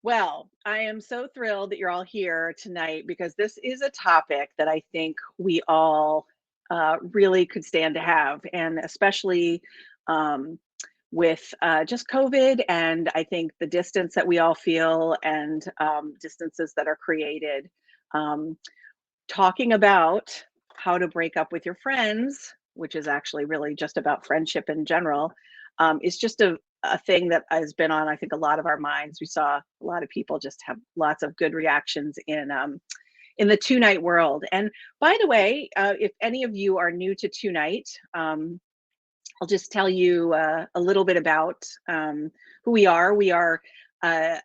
Well, I am so thrilled that you're all here tonight because this is a topic that I think we all really could stand to have, and especially um, with just COVID, and I think the distance that we all feel and distances that are created. Um, Talking about how to break up with your friends, which is actually really just about friendship in general, is just a thing that has been on, I think, a lot of our minds. We saw a lot of people just have lots of good reactions in the TueNight world. And by the way, if any of you are new to TueNight, I'll just tell you a little bit about who we are. We are a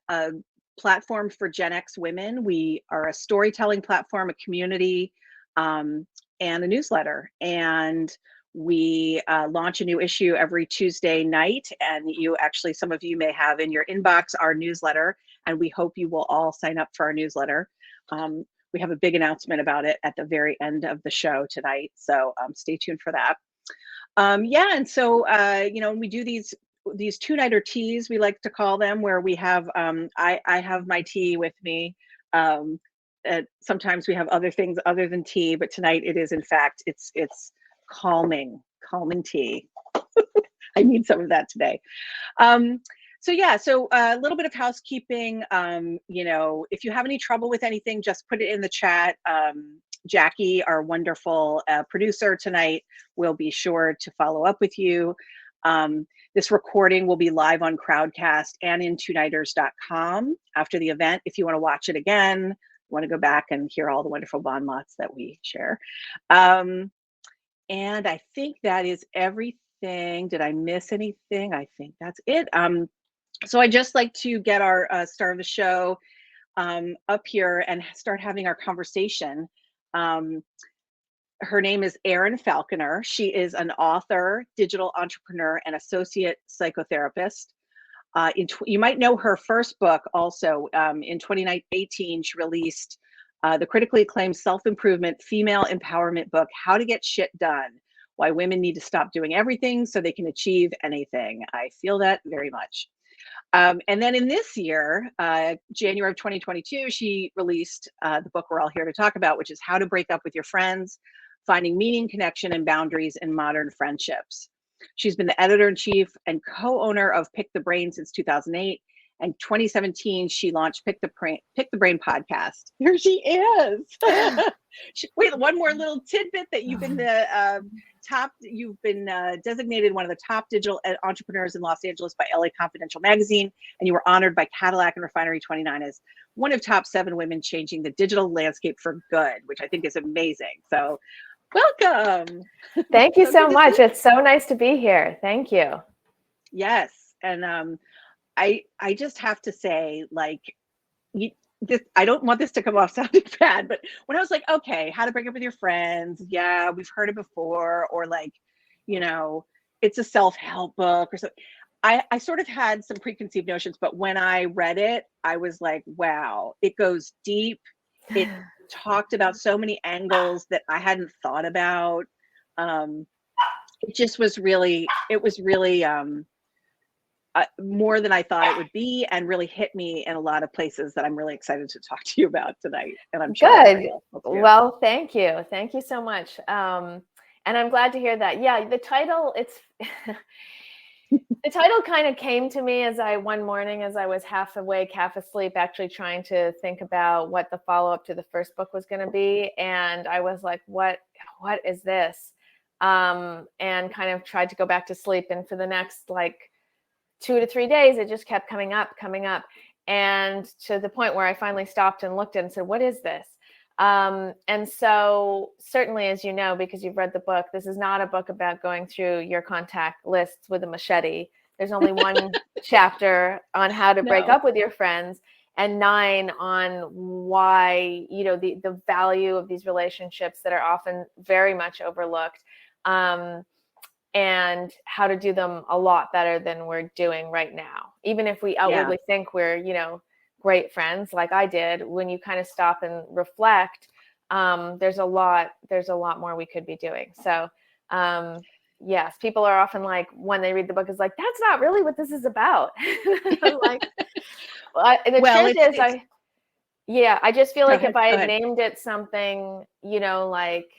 platform for GenX women. We are a storytelling platform, a community, and a newsletter. And we launch a new issue every Tuesday night. And some of you may have in your inbox our newsletter. And we hope you will all sign up for our newsletter. We have a big announcement about it at the very end of the show tonight. So stay tuned for that. Yeah, and so we do these two-nighter teas, we like to call them, where we have I have my tea with me. Sometimes we have other things other than tea, but tonight it is, in fact, it's calming tea. I need some of that today. So yeah, so a little bit of housekeeping. If you have any trouble with anything, just put it in the chat. Jackie, our wonderful producer tonight, will be sure to follow up with you. This recording will be live on Crowdcast and in TueNighters.com after the event. If you want to watch it again, want to go back and hear all the wonderful bon mots that we share. And I think that is everything. Did I miss anything? I think that's it. So I just like to get our start of the show up here and start having our conversation. Her name is Erin Falconer. She is an author, digital entrepreneur, and associate psychotherapist. You might know her first book also. In 2018, she released the critically acclaimed self-improvement female empowerment book, How to Get Shit Done, Why Women Need to Stop Doing Everything So They Can Achieve Anything. I feel that very much. And then in this year, January of 2022, she released the book we're all here to talk about, which is How to Break Up with Your Friends, Finding Meaning, Connection, and Boundaries in Modern Friendships. She's been the editor-in-chief and co-owner of PickTheBrain since 2008. And 2017, she launched PickTheBrain Podcast. Here she is. Wait, one more little tidbit that you've been designated one of the top digital entrepreneurs in Los Angeles by LA Confidential magazine, and you were honored by Cadillac and Refinery 29 as one of top 7 women changing the digital landscape for good, which I think is amazing. So welcome. Thank you so much. It's so nice to be here. Thank you. Yes. And I just have to say, like, I don't want this to come off sounding bad, but when I was like, okay, how to break up with your friends. Yeah, we've heard it before. Or like, it's a self-help book or something. I sort of had some preconceived notions, but when I read it, I was like, wow, it goes deep. It talked about so many angles that I hadn't thought about. It was really more than I thought it would be, and really hit me in a lot of places that I'm really excited to talk to you about tonight. And I'm sure good. Well, thank you. Thank you so much. And I'm glad to hear that. Yeah, the title, the title kind of came to me one morning as I was half awake, half asleep, actually trying to think about what the follow-up to the first book was going to be. And I was like, what is this? And kind of tried to go back to sleep. And for the next 2 to 3 days, it just kept coming up. And to the point where I finally stopped and looked at it and said, what is this? And so certainly, as you know, because you've read the book, this is not a book about going through your contact lists with a machete. There's only one chapter on how to break up with your friends, and 9 on why, the value of these relationships that are often very much overlooked. And how to do them a lot better than we're doing right now. Even if we outwardly think we're, great friends, like I did, when you kind of stop and reflect, there's a lot more we could be doing. So, yes, people are often like, when they read the book, is like, that's not really what this is about. I'm like, The Well, truth is, I just feel go like ahead, if I go had ahead. named it something, like,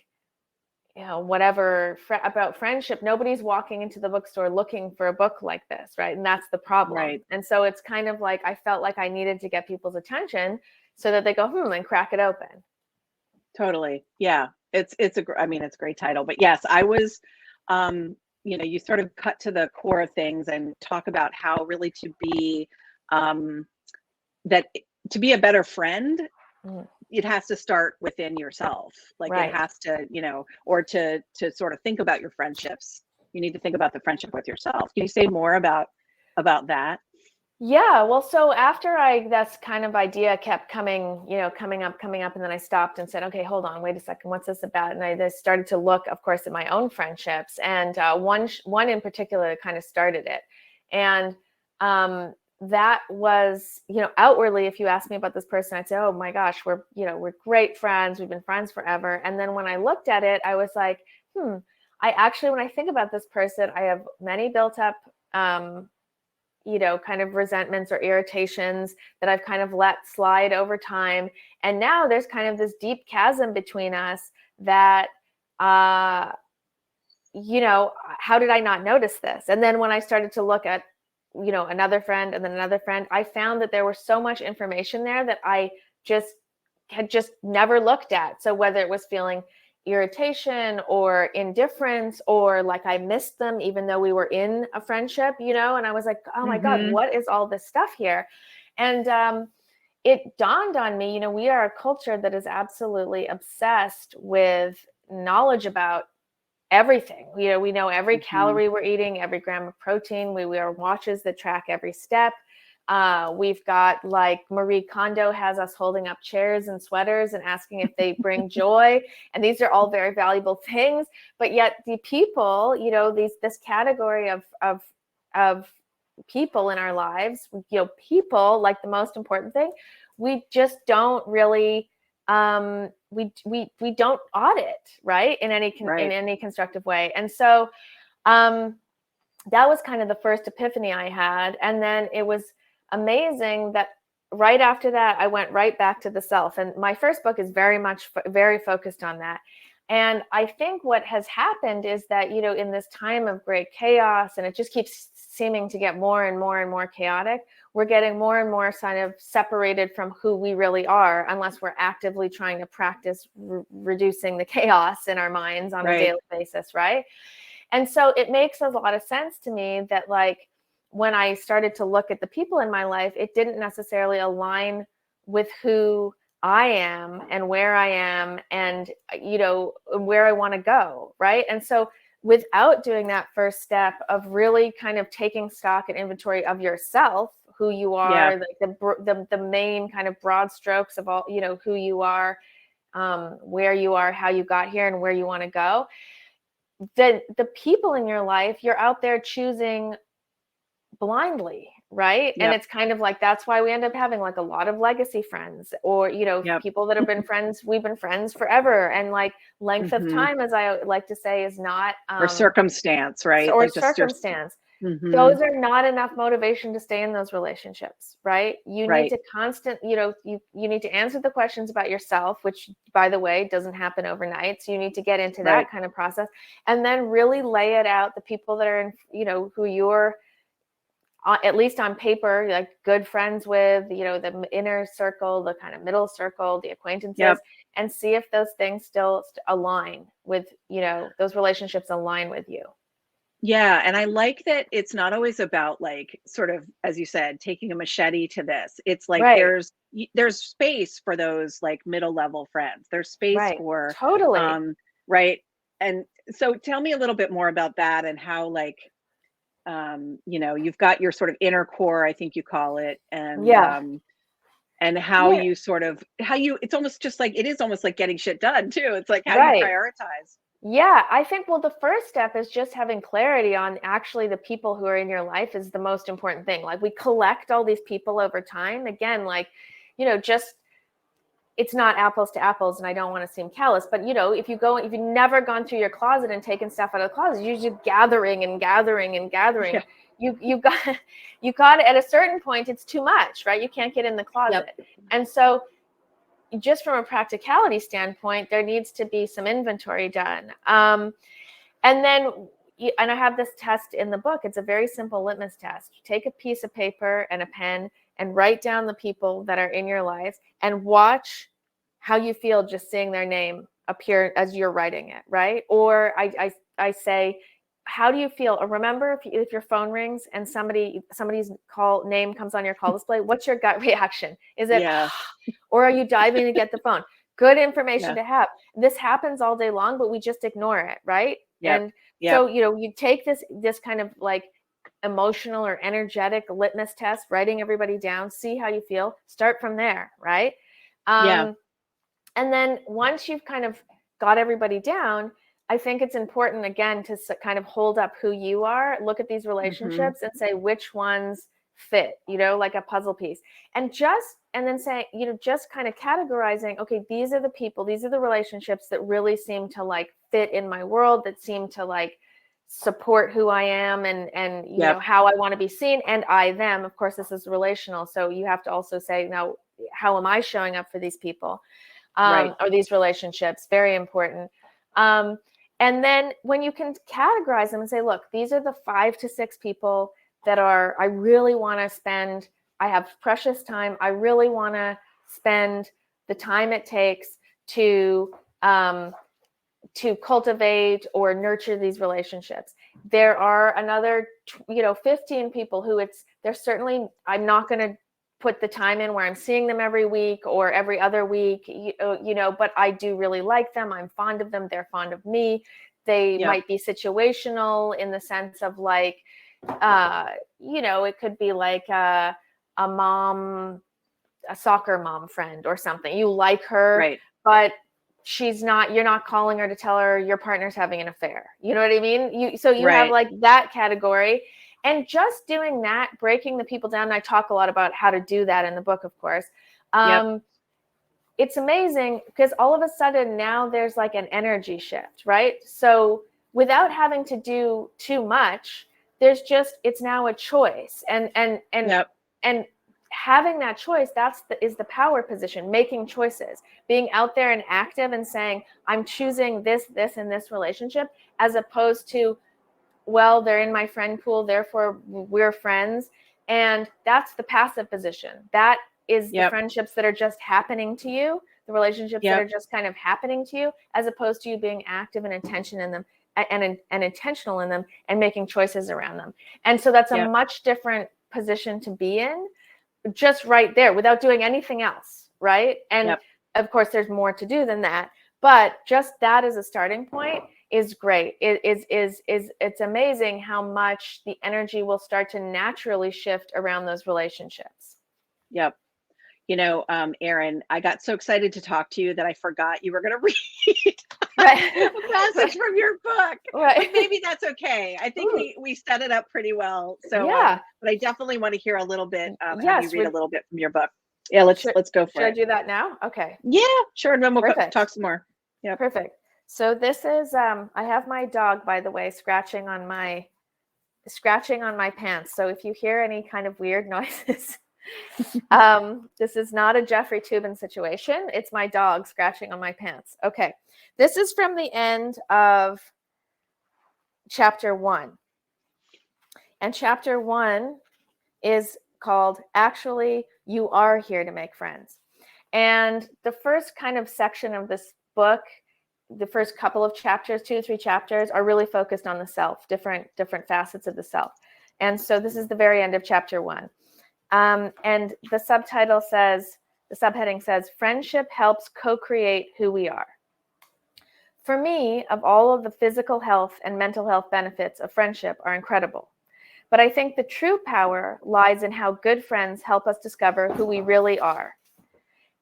whatever about friendship, nobody's walking into the bookstore looking for a book like this, right? And that's the problem. Right. And so it's kind of like I felt like I needed to get people's attention so that they go, and crack it open. Totally. Yeah. It's a great title, but yes, I was, you sort of cut to the core of things and talk about how really um, to be a better friend, it has to start within yourself. Like Right. it has to, or to sort of think about your friendships. You need to think about the friendship with yourself. Can you say more about that? Yeah, well, so after this kind of idea kept coming up, and then I stopped and said, okay, hold on, wait a second, what's this about? And I just started to look, of course, at my own friendships, and one in particular kind of started it. And that was, outwardly, if you ask me about this person, I'd say, oh my gosh, we're great friends. We've been friends forever. And then when I looked at it, I was like, I actually, when I think about this person, I have many built up, kind of resentments or irritations that I've kind of let slide over time. And now there's kind of this deep chasm between us that, how did I not notice this? And then when I started to look at, another friend and then another friend, I found that there was so much information there that I had just never looked at. So whether it was feeling irritation or indifference, or like I missed them even though we were in a friendship, and I was like, oh my God, what is all this stuff here? And it dawned on me, we are a culture that is absolutely obsessed with knowledge about everything. We know every calorie we're eating, every gram of protein. We wear watches that track every step. We've got, like, Marie Kondo has us holding up chairs and sweaters and asking if they bring joy. And these are all very valuable things. But yet the people, this category of people in our lives, people, like, the most important thing, we just don't really, we don't audit, right? In any constructive way. And so, that was kind of the first epiphany I had. And then it was amazing that right after that, I went right back to the self. And my first book is very focused on that. And I think what has happened is that, in this time of great chaos, and it just keeps seeming to get more and more and more chaotic, we're getting more and more kind of separated from who we really are, unless we're actively trying to practice reducing the chaos in our minds on a daily basis, right? And so it makes a lot of sense to me that, like, when I started to look at the people in my life, it didn't necessarily align with who I am and where I am and, where I want to go, right? And so without doing that first step of really kind of taking stock and inventory of yourself, who you are, like the main kind of broad strokes of all, who you are, where you are, how you got here, and where you want to go, the people in your life, you're out there choosing blindly, right? And it's kind of like, that's why we end up having, like, a lot of legacy friends, or people that have been friends, we've been friends forever, and, like, length of time, as I like to say, is not or circumstance, right? Or like circumstance. Those are not enough motivation to stay in those relationships, right? You need to you need to answer the questions about yourself, which, by the way, doesn't happen overnight. So you need to get into that kind of process, and then really lay it out. The people that are in, who you're, at least on paper, like, good friends with, the inner circle, the kind of middle circle, the acquaintances, and see if those things still align with, those relationships align with you. Yeah. And I like that it's not always about, like, sort of, as you said, taking a machete to this. It's like there's space for those, like, middle level friends. There's space for totally. Right. And so tell me a little bit more about that, and how, like, you've got your sort of inner core, I think you call it, and how you sort of it's almost just like, it is almost like getting shit done too. It's like how you prioritize. Yeah, I think, well, the first step is just having clarity on actually the people who are in your life is the most important thing. Like, we collect all these people over time. Again, like, just it's not apples to apples, and I don't want to seem callous, but if you've never gone through your closet and taken stuff out of the closet, you're just gathering and gathering and gathering. Yeah. You got at a certain point, it's too much, right? You can't get in the closet. Yep. And so just from a practicality standpoint, there needs to be some inventory done. And then, and I have this test in the book. It's a very simple litmus test. Take a piece of paper and a pen and write down the people that are in your life and watch how you feel just seeing their name appear as you're writing it, right? Or I say, how do you feel? Or remember, if your phone rings and somebody's name comes on your call display, what's your gut reaction? Is it, or are you diving to get the phone? Good information to have. This happens all day long, but we just ignore it, right? Yep. And so, you take this kind of like emotional or energetic litmus test, writing everybody down, see how you feel, start from there, right? And then once you've kind of got everybody down, I think it's important, again, to kind of hold up who you are, look at these relationships and say which ones fit, like a puzzle piece. And then say, just kind of categorizing, okay, these are the people, these are the relationships that really seem to like fit in my world, that seem to like support who I am and you know, how I want to be seen, and I, them. Of course, this is relational. So you have to also say, now, how am I showing up for these people or these relationships? Very important. And then when you can categorize them and say, look, these are the 5 to 6 people that I really want to spend, I have precious time. I really want to spend the time it takes to cultivate or nurture these relationships. There are another, 15 people who they're certainly, I'm not going to put the time in where I'm seeing them every week or every other week, but I do really like them. I'm fond of them. They're fond of me. They might be situational in the sense of like, it could be like a soccer mom friend or something. You like her, but you're not calling her to tell her your partner's having an affair. You know what I mean? You have like that category. And just doing that, breaking the people down, and I talk a lot about how to do that in the book, of course. It's amazing because all of a sudden now there's like an energy shift, right? So without having to do too much, it's now a choice. And having that choice, is the power position, making choices, being out there and active and saying, I'm choosing this, and this relationship, as opposed to, well, they're in my friend pool, therefore we're friends. And that's the passive position. That is the friendships that are just happening to you, the relationships that are just kind of happening to you, as opposed to you being active and intentional in them and making choices around them. And so that's a much different position to be in, just right there, without doing anything else, right? And of course, there's more to do than that, but just that as a starting point is great. It's amazing how much the energy will start to naturally shift around those relationships. Yep. Erin, I got so excited to talk to you that I forgot you were going to read a passage from your book. But maybe that's okay. I think we set it up pretty well. So, but I definitely want to hear a little bit. Have you read a little bit from your book? Yeah, let's go for it. Should I do that now? Okay. Yeah, sure. And then we'll talk some more. Yeah. Perfect. So this is, I have my dog, by the way, scratching on my pants. So if you hear any kind of weird noises, this is not a Jeffrey Toobin situation. It's my dog scratching on my pants. Okay. This is from the end of chapter 1. And chapter 1 is called, Actually, You Are Here to Make Friends. And the first kind of section of this book, the first couple of chapters, 2 to 3 chapters, are really focused on the self, different facets of the self. And so this is the very end of chapter 1. And the subheading says, Friendship helps co-create who we are. For me, of all of the physical health and mental health benefits of friendship are incredible. But I think the true power lies in how good friends help us discover who we really are.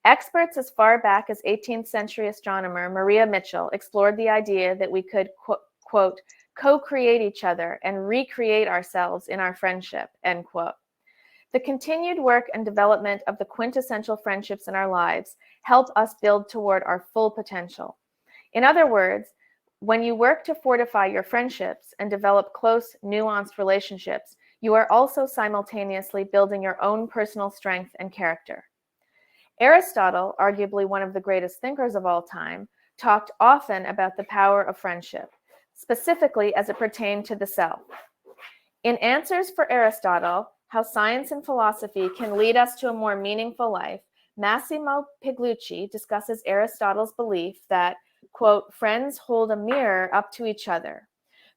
Experts as far back as 18th century astronomer Maria Mitchell explored the idea that we could, quote, co-create each other and recreate ourselves in our friendship, end quote. The continued work and development of the quintessential friendships in our lives help us build toward our full potential. In other words, when you work to fortify your friendships and develop close, nuanced relationships, you are also simultaneously building your own personal strength and character. Aristotle, arguably one of the greatest thinkers of all time, talked often about the power of friendship, specifically as it pertained to the self. In Answers for Aristotle, How Science and Philosophy Can Lead Us to a More Meaningful Life, Massimo Pigliucci discusses Aristotle's belief that, quote, friends hold a mirror up to each other.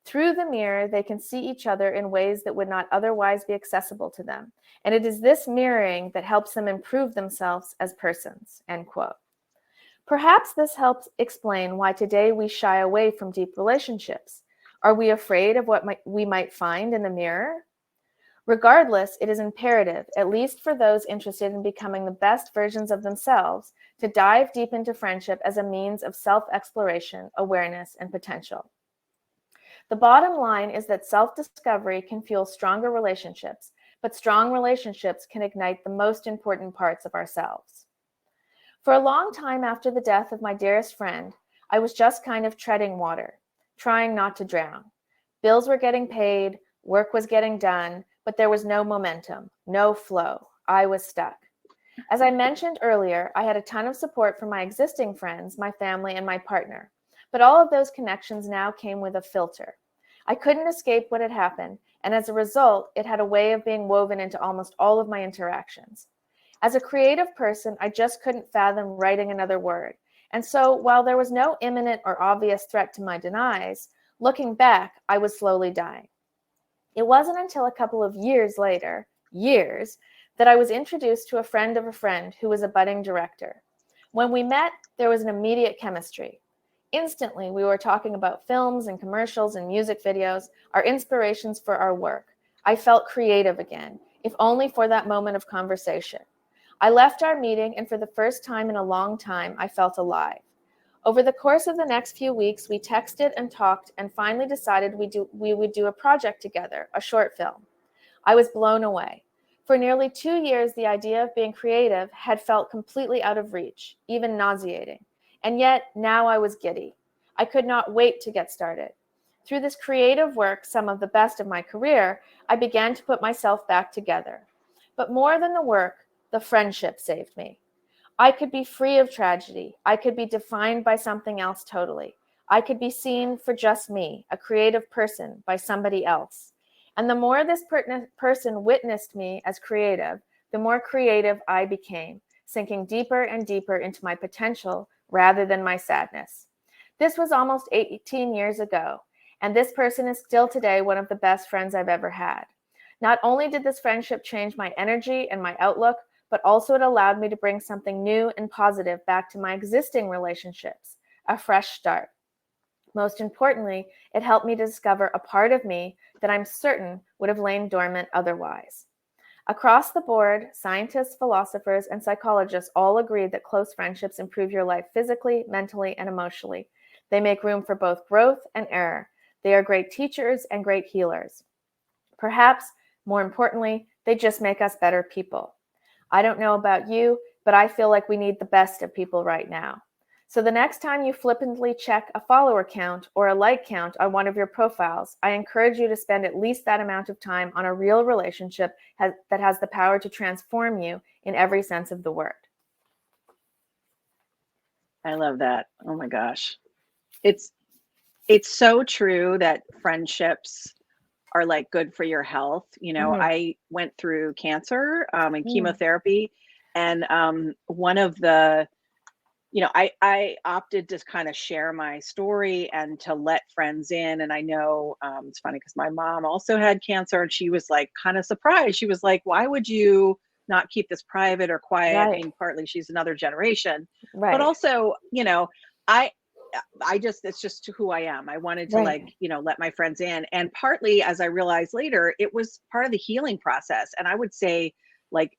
Through the mirror, they can see each other in ways that would not otherwise be accessible to them. And it is this mirroring that helps them improve themselves as persons, end quote. Perhaps this helps explain why today we shy away from deep relationships. Are we afraid of what we might find in the mirror? Regardless, it is imperative, at least for those interested in becoming the best versions of themselves, to dive deep into friendship as a means of self-exploration, awareness, and potential. The bottom line is that self-discovery can fuel stronger relationships, but strong relationships can ignite the most important parts of ourselves. For a long time after the death of my dearest friend, I was just kind of treading water, trying not to drown. Bills were getting paid, work was getting done, but there was no momentum, no flow. I was stuck. As I mentioned earlier, I had a ton of support from my existing friends, my family, and my partner. But all of those connections now came with a filter. I couldn't escape what had happened, and as a result, it had a way of being woven into almost all of my interactions. As a creative person, I just couldn't fathom writing another word. And so, while there was no imminent or obvious threat to my demise, looking back, I was slowly dying. It wasn't until a couple of years later, that I was introduced to a friend of a friend who was a budding director. When we met, there was an immediate chemistry. Instantly, we were talking about films and commercials and music videos, our inspirations for our work. I felt creative again, if only for that moment of conversation. I left our meeting, and for the first time in a long time, I felt alive. Over the course of the next few weeks, we texted and talked and finally decided we would do a project together, a short film. I was blown away. For nearly 2 years, the idea of being creative had felt completely out of reach, even nauseating. And yet, now I was giddy. I could not wait to get started. Through this creative work, some of the best of my career, I began to put myself back together. But more than the work, the friendship saved me. I could be free of tragedy. I could be defined by something else totally. I could be seen for just me, a creative person, by somebody else. And the more this person witnessed me as creative, the more creative I became, sinking deeper and deeper into my potential rather than my sadness. This was almost 18 years ago, and this person is still today one of the best friends I've ever had. Not only did this friendship change my energy and my outlook, but also it allowed me to bring something new and positive back to my existing relationships, a fresh start. Most importantly, it helped me to discover a part of me that I'm certain would have lain dormant otherwise. Across the board, scientists, philosophers, and psychologists all agree that close friendships improve your life physically, mentally, and emotionally. They make room for both growth and error. They are great teachers and great healers. Perhaps, more importantly, they just make us better people. I don't know about you, but I feel like we need the best of people right now. So the next time you flippantly check a follower count or a like count on one of your profiles, I encourage you to spend at least that amount of time on a real relationship that has the power to transform you in every sense of the word. I love that. Oh my gosh. It's so true that friendships are like good for your health. You know, I went through cancer and chemotherapy, and one of the, you know, I opted to kind of share my story and to let friends in. And I know it's funny because my mom also had cancer, and she was like kind of surprised. She was like, why would you not keep this private or quiet? Right. I mean, partly she's another generation, Right. but also, you know, I just, it's just who I am. I wanted to like, you know, let my friends in. And partly, as I realized later, it was part of the healing process. And I would say, like,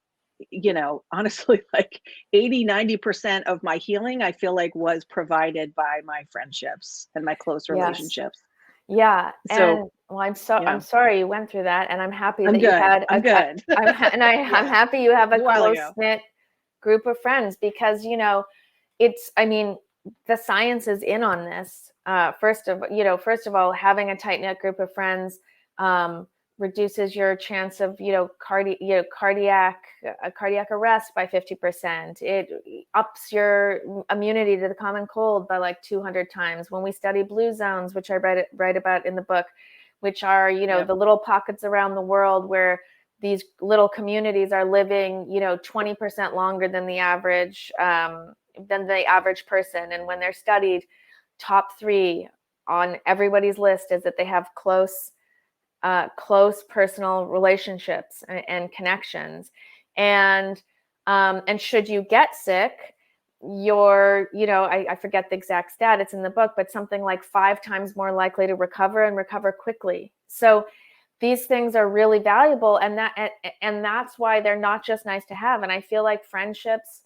you know, honestly, like 80-90% of my healing, I feel like, was provided by my friendships and my close relationships. Yeah. So And well, I'm yeah, sorry you went through that. And I'm happy I'm that you good. had I'm good. I'm Yeah, happy you have it a was a while close ago. knit group of friends because, I mean, the science is in on this. First of all, having a tight knit group of friends, reduces your chance of, cardiac arrest by 50%. It ups your immunity to the common cold by like 200 times. When we study blue zones, which I write about in the book, which are, Yep. the little pockets around the world where these little communities are living, 20% longer than the average person. And when they're studied, top 3 on everybody's list is that they have close personal relationships and connections. And should you get sick, you're, I forget the exact stat, it's in the book, but something like 5 times more likely to recover and recover quickly. So these things are really valuable, and that's why they're not just nice to have. And I feel like friendships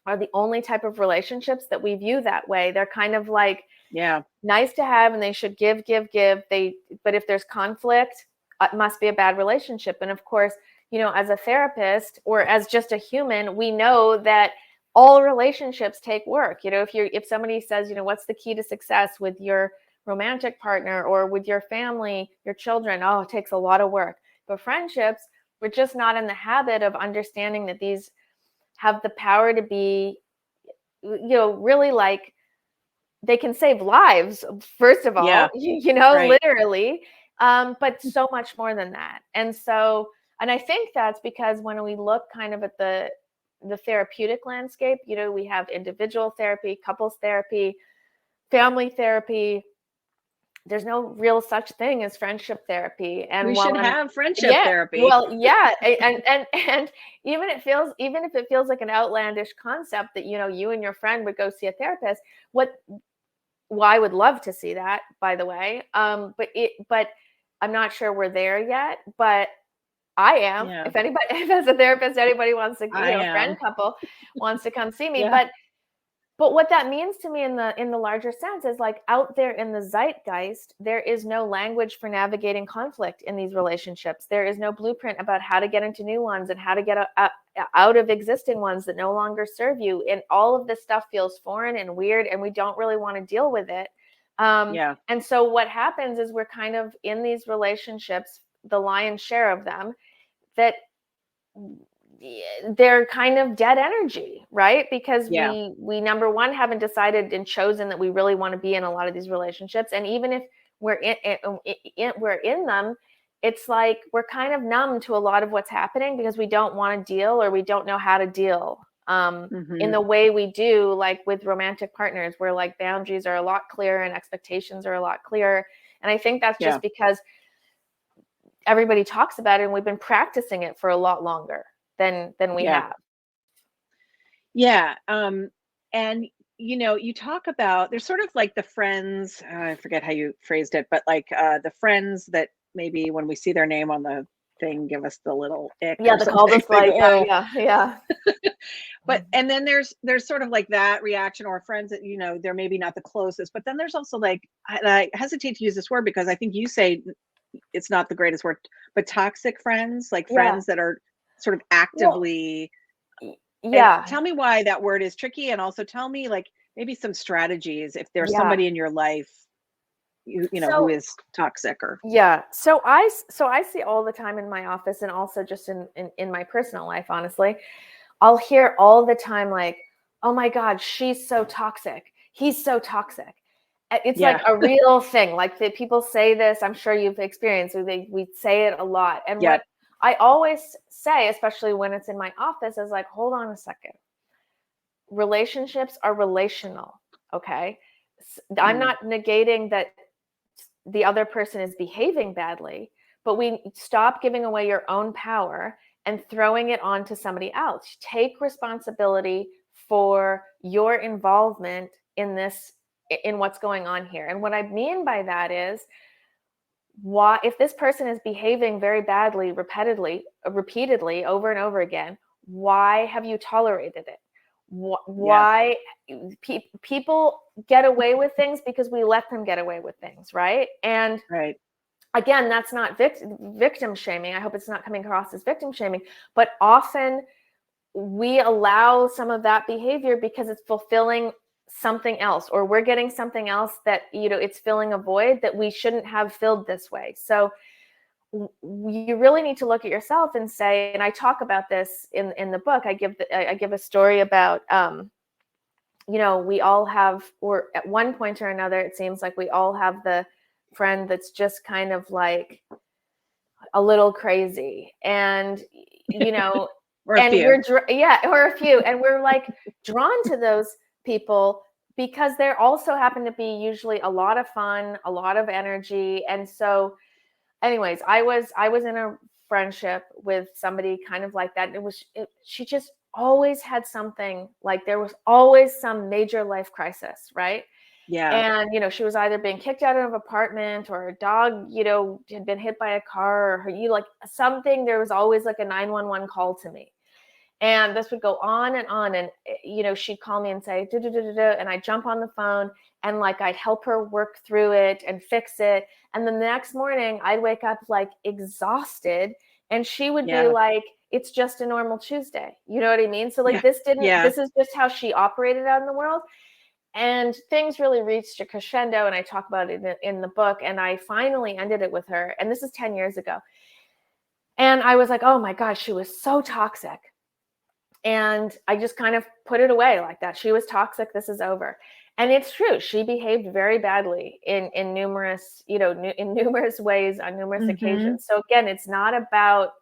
are the only type of relationships that we view that way. They're kind of like, Yeah. nice to have, and they should give. But if there's conflict, it must be a bad relationship. And of course, as a therapist or as just a human, we know that all relationships take work. If somebody says, what's the key to success with your romantic partner or with your family, your children, oh, it takes a lot of work. But friendships, we're just not in the habit of understanding that these have the power to be, really like, they can save lives, first of all, Yeah. Right. literally, but so much more than that. And I think that's because when we look kind of at the therapeutic landscape, we have individual therapy, couples therapy, family therapy. There's no real such thing as friendship therapy. And We while should have friendship yeah, therapy. well, yeah, and even if it feels like an outlandish concept that, you and your friend would go see a therapist, well, I would love to see that, by the way. But I'm not sure we're there yet, but I am. Yeah, If as a therapist, anybody wants to, I a friend am. couple wants to come see me. Yeah. But what that means to me in the larger sense is, like, out there in the zeitgeist, there is no language for navigating conflict in these relationships. There is no blueprint about how to get into new ones and how to get out of existing ones that no longer serve you. And all of this stuff feels foreign and weird, and we don't really want to deal with it. Yeah. And so what happens is we're kind of in these relationships, the lion's share of them, that they're kind of dead energy, right? Because Yeah. we number one haven't decided and chosen that we really want to be in a lot of these relationships. And even if we're in them, it's like we're kind of numb to a lot of what's happening because we don't want to deal, or we don't know how to deal in Hmm. the way we do, like with romantic partners, where like boundaries are a lot clearer and expectations are a lot clearer. And I think that's Yeah. just because everybody talks about it and we've been practicing it for a lot longer than we Yeah. have. Yeah. And you talk about there's sort of like the friends, I forget how you phrased it, but like the friends that maybe when we see their name on the thing give us the little ick Yeah, or the call something. this Like, like, yeah. but and then there's sort of like that reaction, or friends that they're maybe not the closest, but then there's also like, and I hesitate to use this word because I think you say it's not the greatest word, but toxic friends, like Yeah. friends that are sort of Well, actively. And yeah. tell me why that word is tricky, and also tell me like maybe some strategies if there's Yeah. somebody in your life who So, is toxic or. yeah. So I see all the time in my office, and also just in my personal life, honestly. I'll hear all the time, like, "Oh my God, she's so toxic. He's so toxic." It's like Yeah. a real thing. Like, the people say this, I'm sure you've experienced, we say it a lot. And what Yep. I always say, especially when it's in my office, is like, hold on a second. Relationships are relational. Okay. I'm Mm. not negating that the other person is behaving badly, but we stop giving away your own power and throwing it onto somebody else. Take responsibility for your involvement in this, in what's going on here. And what I mean by that is, why, if this person is behaving very badly repeatedly over and over again, why have you tolerated it? Why people get away with things because we let them get away with things, right? And right. Again, that's not victim shaming. I hope it's not coming across as victim shaming, but often we allow some of that behavior because it's fulfilling something else, or we're getting something else that, it's filling a void that we shouldn't have filled this way. So you really need to look at yourself and say, and I talk about this in the book. I give a story about, we all have, or at one point or another, it seems like we all have the friend that's just kind of like a little crazy, and Or a and few. or a few, and we're like drawn to those people because they're also happen to be usually a lot of fun, a lot of energy. And so anyways, I was in a friendship with somebody kind of like that. She just always had something, like there was always some major life crisis, right? Yeah. And, she was either being kicked out of an apartment, or a dog, had been hit by a car, or something. There was always like a 911 call to me. And this would go on and on. And, she'd call me and say, duh, duh, duh, duh, duh, and I'd jump on the phone and like, I'd help her work through it and fix it. And then the next morning I'd wake up like exhausted, and she would be like, it's just a normal Tuesday. You know what I mean? So like, this is just how she operated out in the world. And things really reached a crescendo, and I talk about it in the book. And I finally ended it with her. And this is 10 years ago. And I was like, oh my gosh, she was so toxic. And I just kind of put it away like that. She was toxic. This is over. And it's true. She behaved very badly in numerous, in numerous ways on numerous occasions. So again, it's not about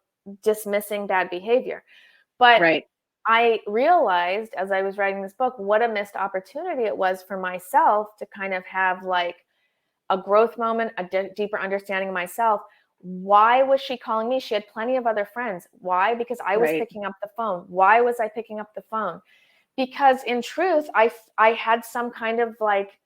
dismissing bad behavior, but I realized as I was writing this book, what a missed opportunity it was for myself to kind of have like a growth moment, a deeper understanding of myself. Why was she calling me? She had plenty of other friends. Why? Because I was picking up the phone. Why was I picking up the phone? Because in truth, I had some kind of like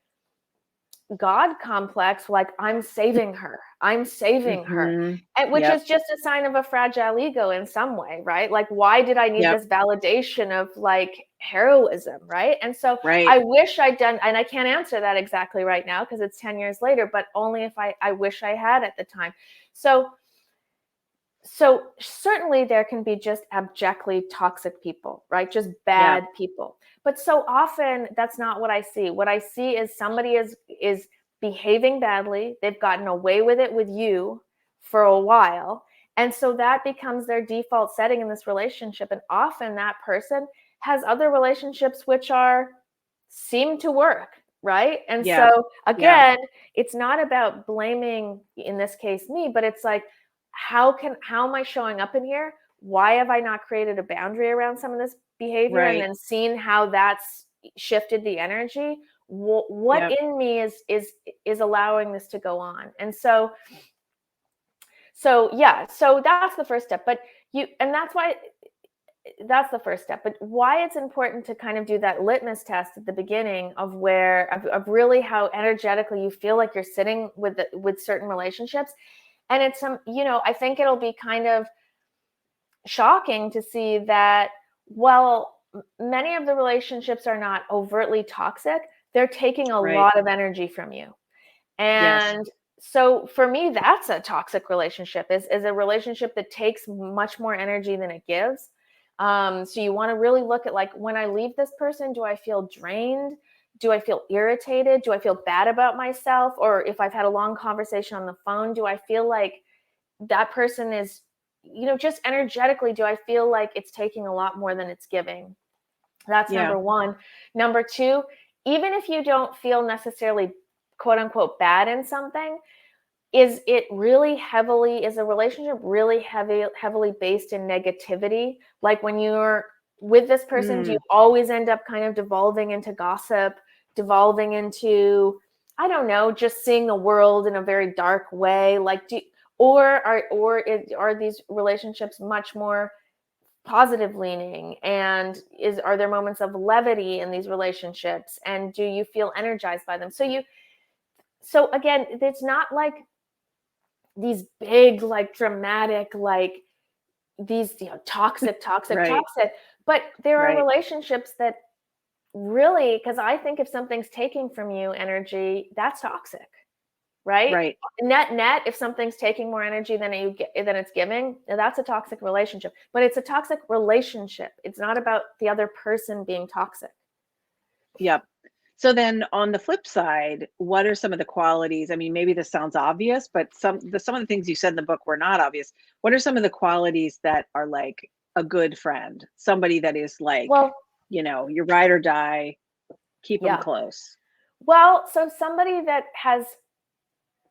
God complex, like I'm saving her. I'm saving her. And which is just a sign of a fragile ego in some way, right? Like, why did I need this validation of like heroism, right? And so I wish I'd done, and I can't answer that exactly right now because it's 10 years later, but only if I wish I had at the time. So certainly there can be just abjectly toxic people, right? Just bad people. But so often that's not what I see. What I see is somebody is behaving badly. They've gotten away with it with you for a while. And so that becomes their default setting in this relationship. And often that person has other relationships which seem to work, right? And so again, it's not about blaming, in this case, me, but it's like, how am I showing up in here? Why have I not created a boundary around some of this behavior and then seen how that's shifted the energy? What in me is allowing this to go on? And so that's the first step. But that's the first step. But why it's important to kind of do that litmus test at the beginning of really how energetically you feel like you're sitting with certain relationships. And it's I think it'll be kind of shocking to see that, well, many of the relationships are not overtly toxic. They're taking a lot of energy from you. And so for me, that's a toxic relationship, is a relationship that takes much more energy than it gives. So you want to really look at, like, when I leave this person, do I feel drained? Do I feel irritated? Do I feel bad about myself? Or if I've had a long conversation on the phone, do I feel like that person is, just energetically, do I feel like it's taking a lot more than it's giving? That's number one. Number two, even if you don't feel necessarily quote unquote bad in something, is a relationship really heavily based in negativity? Like when you're with this person, do you always end up kind of devolving into gossip, devolving into, I don't know, just seeing the world in a very dark way? Like, are these relationships much more positive leaning, and are there moments of levity in these relationships, and do you feel energized by them? So again, it's not like these big, like dramatic, like these toxic, but there are relationships that really, because I think if something's taking from you energy, that's toxic, right? Right. Net, if something's taking more energy than it's giving, that's a toxic relationship. But it's a toxic relationship. It's not about the other person being toxic. Yep. So then on the flip side, what are some of the qualities? I mean, maybe this sounds obvious, but some of the things you said in the book were not obvious. What are some of the qualities that are like a good friend? Somebody that is like, Well, your ride or die, keep them yeah. close. Well, so somebody that has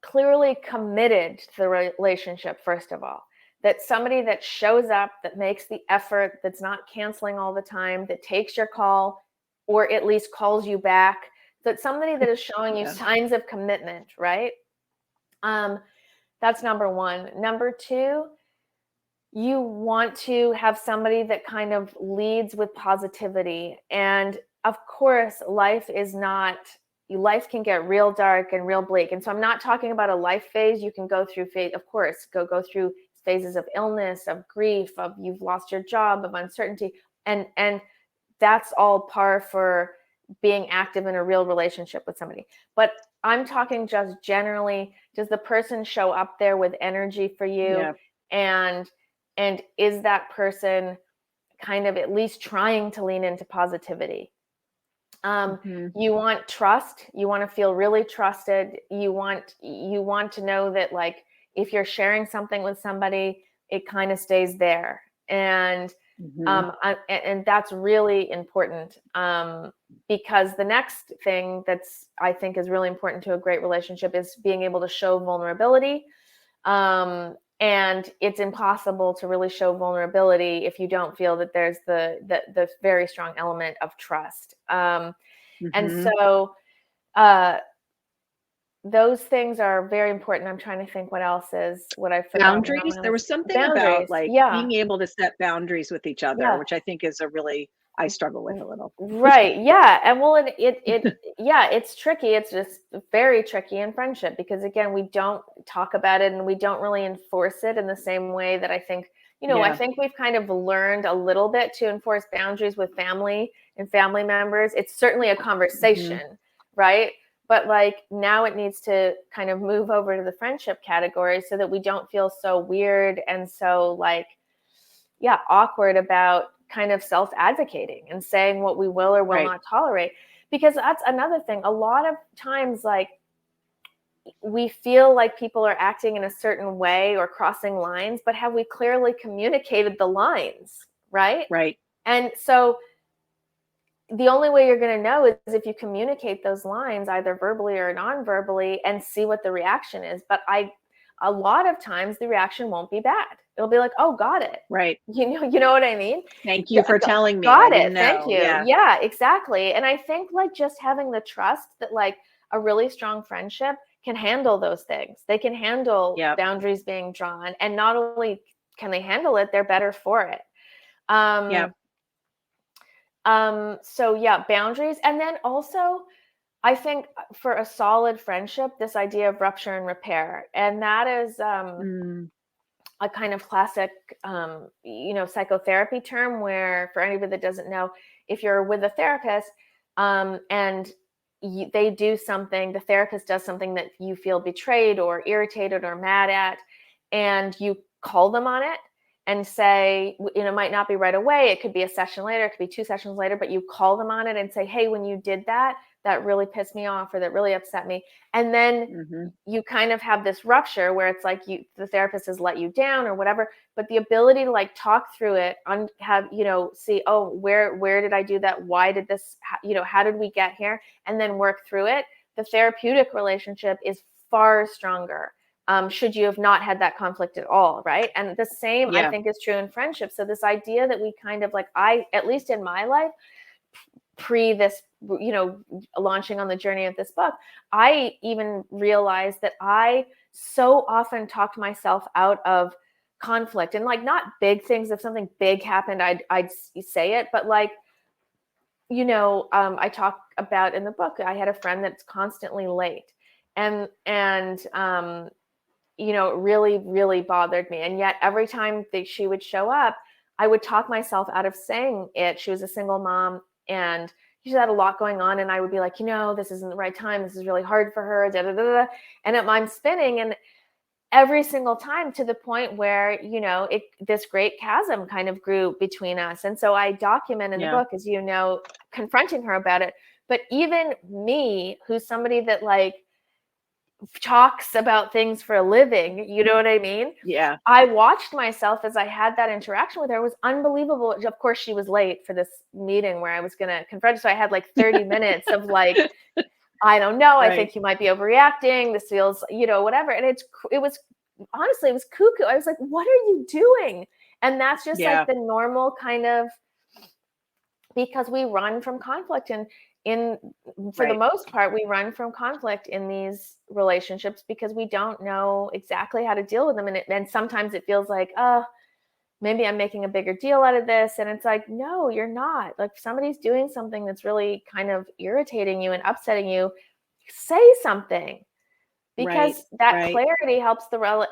clearly committed to the relationship, first of all, that somebody that shows up, that makes the effort, that's not canceling all the time, that takes your call or at least calls you back, that somebody that is showing you signs of commitment, right? That's number one. Number two, you want to have somebody that kind of leads with positivity. And of course, life can get real dark and real bleak. And so I'm not talking about a life phase. You can go through phase, of course, go through phases of illness, of grief, of you've lost your job, of uncertainty. And that's all par for being active in a real relationship with somebody. But I'm talking just generally, does the person show up there with energy for you? Yeah. And is that person kind of at least trying to lean into positivity? You want trust. You want to feel really trusted. You want to know that, like, if you're sharing something with somebody, it kind of stays there. And and that's really important, because the next thing that's, I think, is really important to a great relationship is being able to show vulnerability. And it's impossible to really show vulnerability if you don't feel that there's the very strong element of trust. And so those things are very important. I'm trying to think what else is what I've forgotten. Boundaries. There was something about like being able to set boundaries with each other, which I think is I struggle with a little. Right. Yeah. And well, it's tricky. It's just very tricky in friendship because, again, we don't talk about it and we don't really enforce it in the same way that I think, I think we've kind of learned a little bit to enforce boundaries with family and family members. It's certainly a conversation, right? But like now it needs to kind of move over to the friendship category so that we don't feel so weird and so awkward about kind of self-advocating and saying what we will or will not tolerate. Because that's another thing. A lot of times, like, we feel like people are acting in a certain way or crossing lines, but have we clearly communicated the lines, right? Right. And so the only way you're going to know is if you communicate those lines either verbally or non-verbally and see what the reaction is. But a lot of times the reaction won't be bad. It'll be like, oh, got it. Right. You know what I mean? Thank you for telling me. Got it. Thank you. Yeah, exactly. And I think like just having the trust that like a really strong friendship can handle those things. They can handle boundaries being drawn. And not only can they handle it, they're better for it. So boundaries. And then also, I think for a solid friendship, this idea of rupture and repair, and that is a kind of classic, psychotherapy term where, for anybody that doesn't know, if you're with a therapist and they do something, the therapist does something that you feel betrayed or irritated or mad at, and you call them on it and say, it might not be right away. It could be a session later. It could be 2 sessions later, but you call them on it and say, hey, when you did that, that really pissed me off or that really upset me. And then you kind of have this rupture where it's like the therapist has let you down or whatever, but the ability to like talk through it, see, oh, where did I do that? Why did this, how did we get here? And then work through it. The therapeutic relationship is far stronger. Should you have not had that conflict at all, right? And the same, I think, is true in friendship. So this idea that we kind of like, at least in my life, pre this, launching on the journey of this book, I even realized that I so often talked myself out of conflict and like not big things. If something big happened, I'd say it, but like, I talk about in the book, I had a friend that's constantly late and it really, really bothered me. And yet every time that she would show up, I would talk myself out of saying it. She was a single mom and she's had a lot going on, and I would be like, this isn't the right time. This is really hard for her. Da, da, da, da. And I'm spinning, and every single time, to the point where, this great chasm kind of grew between us. And so I document in the book, as confronting her about it. But even me, who's somebody that like talks about things for a living, you know what I mean? Yeah. I watched myself as I had that interaction with her. It was unbelievable. Of course, she was late for this meeting where I was going to confront her. So I had like 30 minutes of like, I don't know. I think you might be overreacting. This feels, whatever. And it was honestly, it was cuckoo. I was like, what are you doing? And that's just like the normal kind of, because we run from conflict, and for the most part, we run from conflict in these relationships because we don't know exactly how to deal with them. And sometimes it feels like, maybe I'm making a bigger deal out of this. And it's like, no, you're not. Like, if somebody's doing something that's really kind of irritating you and upsetting you, say something, because that clarity helps the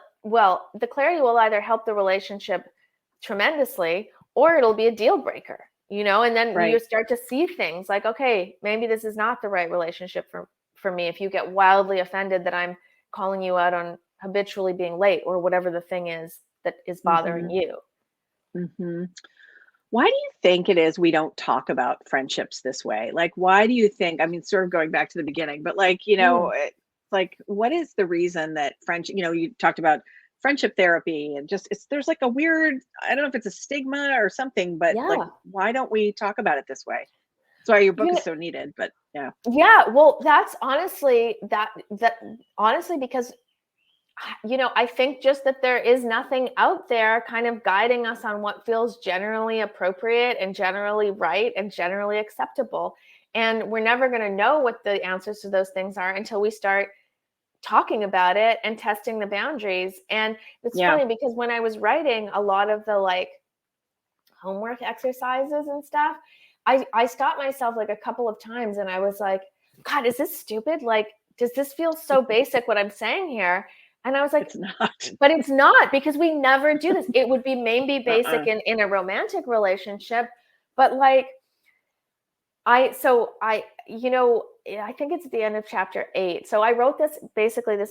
clarity will either help the relationship tremendously, or it'll be a deal breaker, and then you start to see things like, okay, maybe this is not the right relationship for me. If you get wildly offended that I'm calling you out on habitually being late, or whatever the thing is that is bothering you. Mm-hmm. Why do you think it is we don't talk about friendships this way? Like, why do you think, I mean, sort of going back to the beginning, but like, like, what is the reason that friendship, you talked about friendship therapy, and just, there's like a weird, I don't know if it's a stigma or something, but like, why don't we talk about it this way? That's why your book is so needed, but yeah. Yeah. Well, that's honestly, because I think just that there is nothing out there kind of guiding us on what feels generally appropriate and generally right and generally acceptable. And we're never going to know what the answers to those things are until we start talking about it and testing the boundaries. And it's funny because when I was writing a lot of the like homework exercises and stuff, I stopped myself like a couple of times, and I was like, God, is this stupid? Like, does this feel so basic what I'm saying here? And I was like, it's not. But it's not, because we never do this. It would be maybe basic in a romantic relationship, but like, I think it's at the end of chapter 8. So I wrote this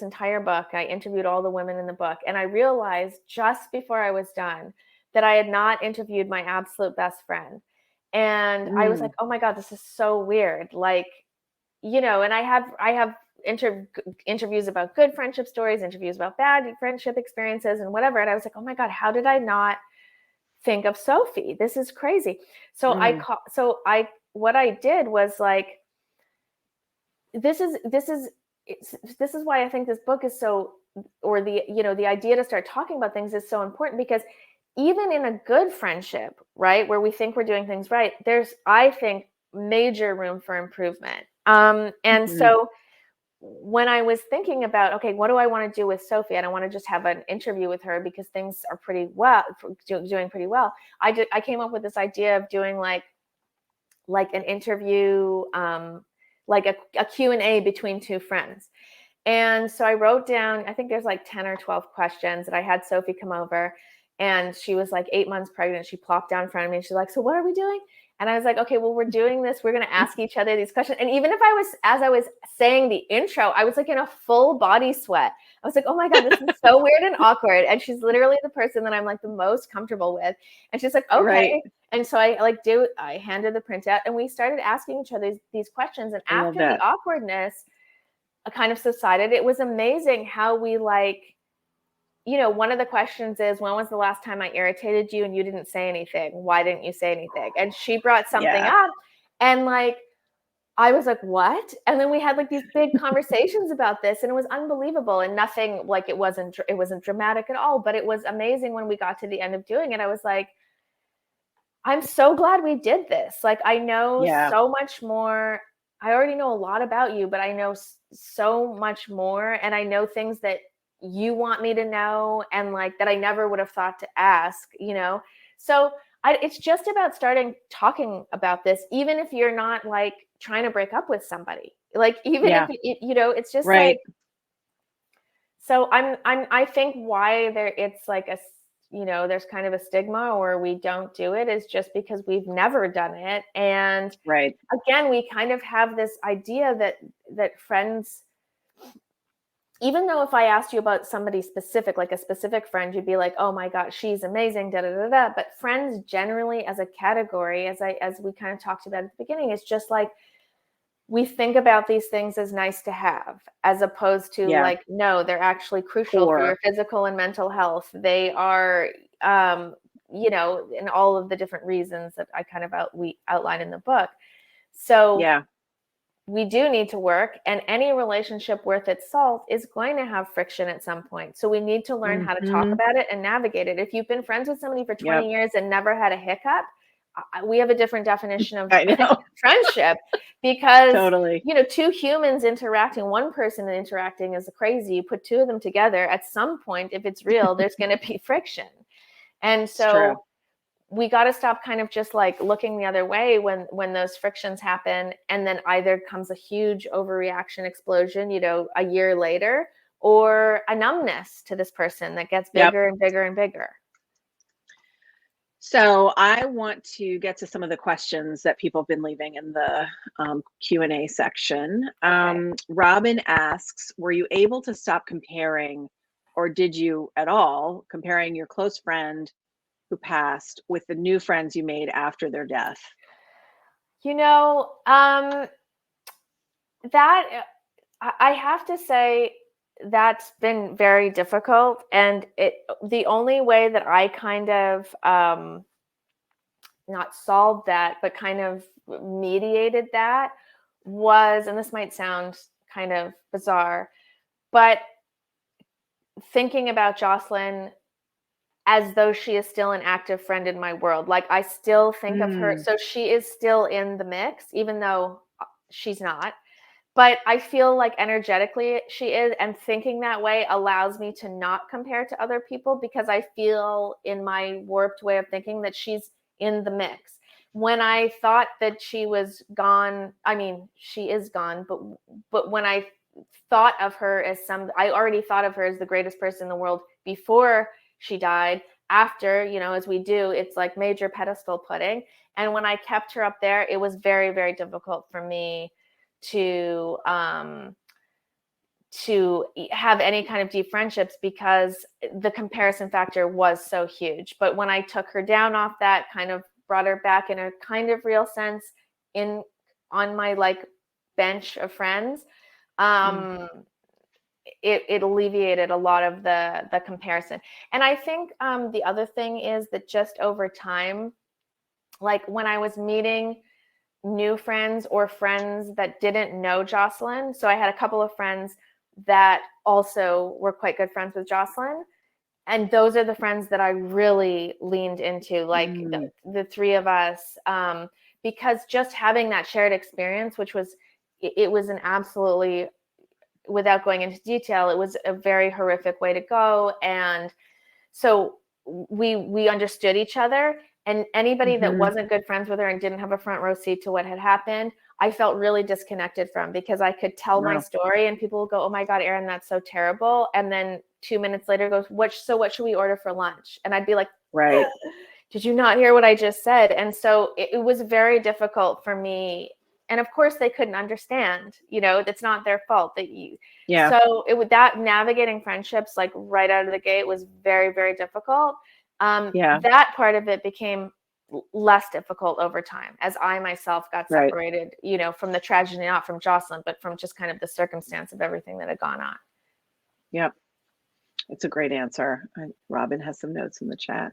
entire book. I interviewed all the women in the book, and I realized just before I was done that I had not interviewed my absolute best friend. And I was like, oh my God, this is so weird. Like, and I have interviews about good friendship stories, interviews about bad friendship experiences and whatever. And I was like, oh my God, how did I not think of Sophie? This is crazy. So what I did was like, this is why I think this book is so, or the idea to start talking about things is so important, because even in a good friendship, right, where we think we're doing things right, there's, I think, major room for improvement. And so when I was thinking about, okay, what do I want to do with Sophie? I don't want to just have an interview with her because things are doing pretty well. I came up with this idea of doing like an interview, like a Q&A between two friends. And so I wrote down, I think there's like 10 or 12 questions, and I had Sophie come over, and she was like 8 months pregnant. She plopped down in front of me, and she's like, so what are we doing? And I was like, okay, well, we're doing this. We're going to ask each other these questions. And even if as I was saying the intro, I was like in a full body sweat. I was like, oh my God, this is so weird and awkward. And she's literally the person that I'm like the most comfortable with. And she's like, okay. Right. And so I handed the printout, and we started asking each other these questions. And after the awkwardness kind of subsided, it was amazing how we one of the questions is, when was the last time I irritated you and you didn't say anything? Why didn't you say anything? And she brought something up, and like, I was like, what? And then we had like these big conversations about this, and it was unbelievable, and nothing, like, it wasn't dramatic at all, but it was amazing when we got to the end of doing it. I was like, I'm so glad we did this. Like, I know so much more. I already know a lot about you, but I know so much more, and I know things that you want me to know, and like that I never would have thought to ask, So it's just about starting talking about this, even if you're not like trying to break up with somebody. Like, even if it's just like. So I think why it's like there's kind of a stigma, or we don't do it, is just because we've never done it. And right. again, we kind of have this idea that friends, even though if I asked you about somebody specific, like a specific friend, you'd be like, oh my God, she's amazing, da da da da. But friends generally as a category, as we kind of talked about at the beginning, is just like, we think about these things as nice to have, as opposed to like, no, they're actually crucial for your physical and mental health. They are, and all of the different reasons that I kind of outline in the book. So we do need to work, and any relationship worth its salt is going to have friction at some point. So we need to learn how to talk about it and navigate it. If you've been friends with somebody for 20 years and never had a hiccup, we have a different definition of friendship, because, two humans interacting, one person interacting is crazy. You put two of them together, at some point, if it's real, there's going to be friction. And so we got to stop kind of just like looking the other way when those frictions happen, and then either comes a huge overreaction explosion, a year later, or a numbness to this person that gets bigger and bigger and bigger. So I want to get to some of the questions that people have been leaving in the Q&A section. Robin asks, were you able to stop comparing, or did you at all, comparing your close friend who passed with the new friends you made after their death? That, I have to say, that's been very difficult. And the only way that I kind of not solved that, but kind of mediated that was, and this might sound kind of bizarre, but thinking about Jocelyn as though she is still an active friend in my world. Like, I still think of her. So she is still in the mix, even though she's not. But I feel like energetically she is, and thinking that way allows me to not compare to other people, because I feel in my warped way of thinking that she's in the mix. When I thought that she was gone, I mean, she is gone, but when I thought of her as I already thought of her as the greatest person in the world before she died. After, as we do, it's like major pedestal putting. And when I kept her up there, it was very, very difficult for me to have any kind of deep friendships, because the comparison factor was so huge. But when I took her down off that, kind of brought her back in a kind of real sense on my like bench of friends, it alleviated a lot of the comparison. And I think the other thing is that just over time, like when I was meeting new friends or friends that didn't know Jocelyn. So I had a couple of friends that also were quite good friends with Jocelyn. And those are the friends that I really leaned into, like the three of us, because just having that shared experience, which was, it was an absolutely, without going into detail, it was a very horrific way to go. And so we understood each other. And anybody that wasn't good friends with her and didn't have a front row seat to what had happened, I felt really disconnected from, because I could tell my story and people would go, oh my God, Erin, that's so terrible. And then 2 minutes later goes, what should we order for lunch? And I'd be like, right. Did you not hear what I just said? And so it was very difficult for me. And of course they couldn't understand, that's not their fault that you, so that navigating friendships, like right out of the gate, was very, very difficult. That part of it became less difficult over time as I myself got separated, from the tragedy, not from Jocelyn, but from just kind of the circumstance of everything that had gone on. Yep. It's a great answer. Robin has some notes in the chat.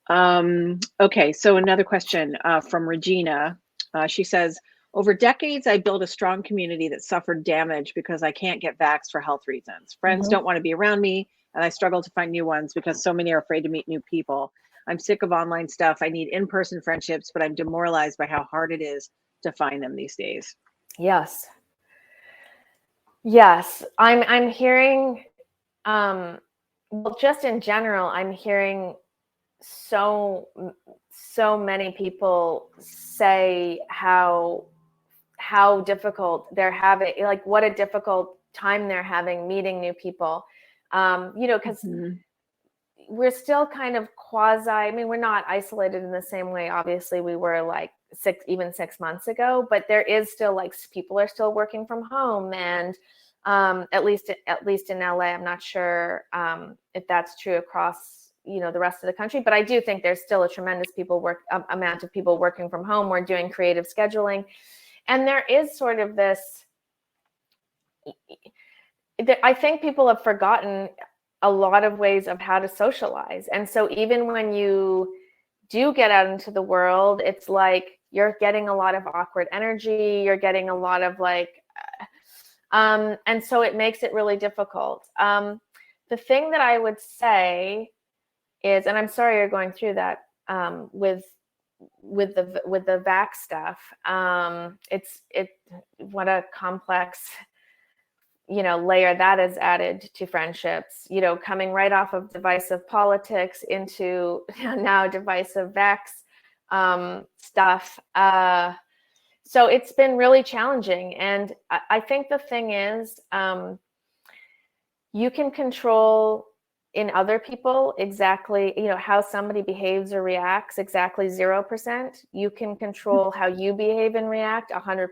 Okay. So another question from Regina. She says, over decades, I built a strong community that suffered damage because I can't get vaxxed for health reasons. Friends don't want to be around me, and I struggle to find new ones because so many are afraid to meet new people. I'm sick of online stuff. I need in-person friendships, but I'm demoralized by how hard it is to find them these days. Yes. I'm hearing, well, just in general, I'm hearing so many people say how difficult they're having, like what a difficult time they're having meeting new people. Because we're still kind of I mean, we're not isolated in the same way, obviously, we were like 6 months ago, but there is still like people are still working from home, and at least in LA. I'm not sure if that's true across, the rest of the country, but I do think there's still a tremendous amount of people working from home. We're doing creative scheduling, and there is sort of this, I think people have forgotten a lot of ways of how to socialize. And so even when you do get out into the world, it's like you're getting a lot of awkward energy, you're getting a lot of and so it makes it really difficult. The thing that I would say is, and I'm sorry you're going through that with the vax stuff. What a complex layer that is added to friendships, coming right off of divisive politics into now divisive vax stuff. So it's been really challenging. And I think the thing is, you can control in other people exactly, how somebody behaves or reacts exactly 0%. You can control how you behave and react 100%.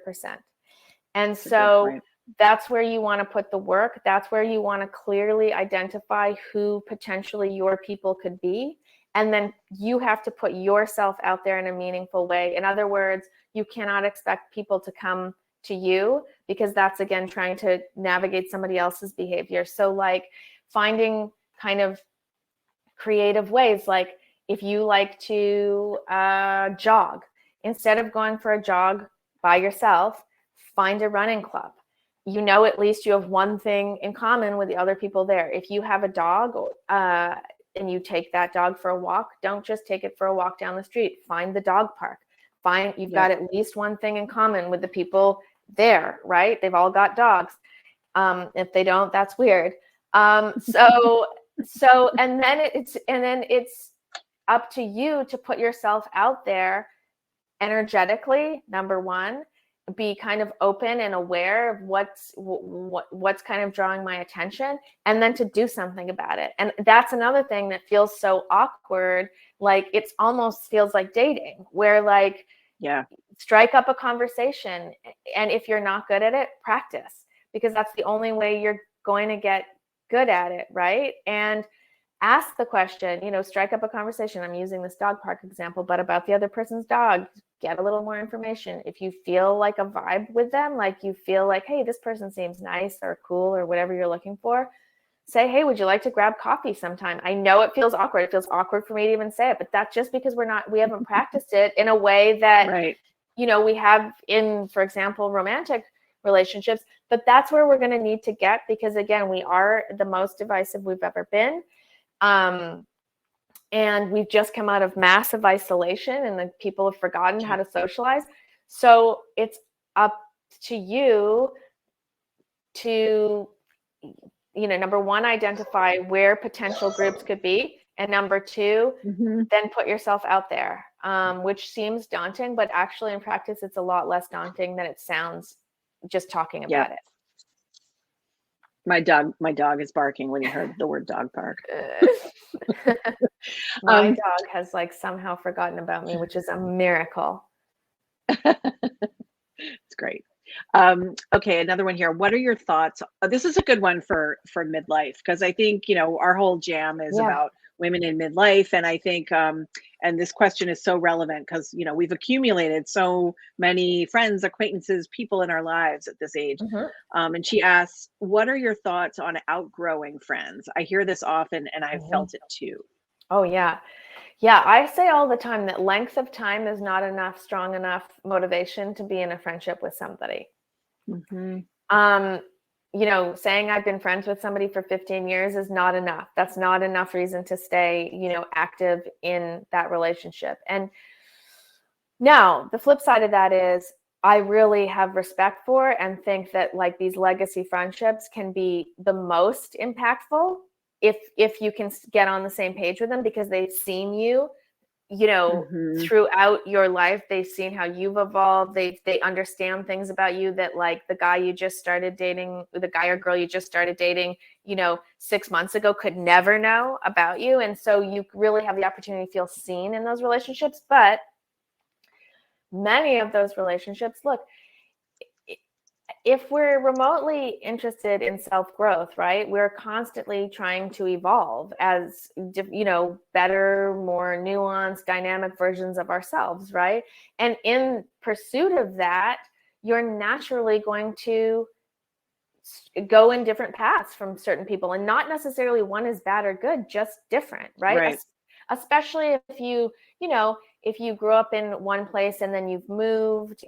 And so that's where you want to put the work. That's where you want to clearly identify who potentially your people could be. And then you have to put yourself out there in a meaningful way. In other words, you cannot expect people to come to you, because that's, again, trying to navigate somebody else's behavior. So like finding kind of creative ways, like if you like to jog, instead of going for a jog by yourself, find a running club. At least you have one thing in common with the other people there. If you have a dog and you take that dog for a walk, don't just take it for a walk down the street. Find the dog park. You've got at least one thing in common with the people there, right? They've all got dogs. If they don't, that's weird. So and then it's up to you to put yourself out there energetically. Number one, be kind of open and aware of what's kind of drawing my attention, and then to do something about it. And that's another thing that feels so awkward. Like it almost feels like dating, where like, strike up a conversation. And if you're not good at it, practice, because that's the only way you're going to get good at it. Right. And ask the question, strike up a conversation. I'm using this dog park example, but about the other person's dog, get a little more information. If you feel like a vibe with them, like you feel like, hey, this person seems nice or cool or whatever you're looking for, say, hey, would you like to grab coffee sometime? I know it feels awkward. It feels awkward for me to even say it, but that's just because we haven't practiced it in a way that, we have in, for example, romantic relationships. But that's where we're going to need to get, because again, we are the most divisive we've ever been. And we've just come out of massive isolation, and the people have forgotten how to socialize. So it's up to you to, number one, identify where potential groups could be. And number two, then put yourself out there, which seems daunting, but actually in practice, it's a lot less daunting than it sounds just talking about it. My dog is barking when he heard the word dog park. My dog has somehow forgotten about me, which is a miracle. It's great. Okay, another one here. What are your thoughts? This is a good one for midlife, because I think, our whole jam is about women in midlife. And I think, and this question is so relevant because, we've accumulated so many friends, acquaintances, people in our lives at this age. And she asks, what are your thoughts on outgrowing friends? I hear this often, and I've felt it too. Oh, yeah. Yeah, I say all the time that length of time is not strong enough motivation to be in a friendship with somebody. Saying I've been friends with somebody for 15 years is not enough. That's not enough reason to stay, active in that relationship. And now the flip side of that is I really have respect for and think that these legacy friendships can be the most impactful if you can get on the same page with them, because they've seen you throughout your life, they've seen how you've evolved. They understand things about you that like the guy you just started dating, the guy or girl you just started dating, 6 months ago could never know about you. And so you really have the opportunity to feel seen in those relationships. But many of those relationships, look, if we're remotely interested in self-growth, right, we're constantly trying to evolve as, better, more nuanced, dynamic versions of ourselves, right? And in pursuit of that, you're naturally going to go in different paths from certain people, and not necessarily one is bad or good, just different, right? Especially if you grew up in one place and then you've moved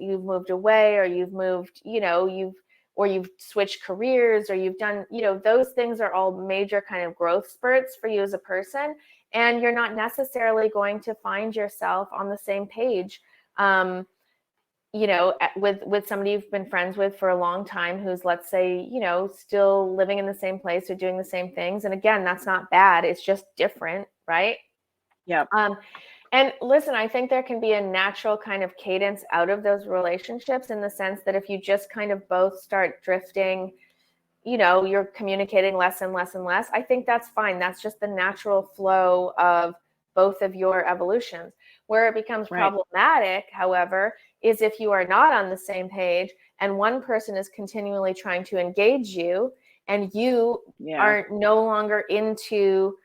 away, or you've moved, you've switched careers, or you've done, those things are all major kind of growth spurts for you as a person. And you're not necessarily going to find yourself on the same page, with somebody you've been friends with for a long time, who's, let's say, still living in the same place or doing the same things. And again, that's not bad. It's just different, right? Yeah. And listen, I think there can be a natural kind of cadence out of those relationships, in the sense that if you just kind of both start drifting, you're communicating less and less and less. I think that's fine. That's just the natural flow of both of your evolutions. Where it becomes problematic, however, is if you are not on the same page and one person is continually trying to engage you, and you are no longer into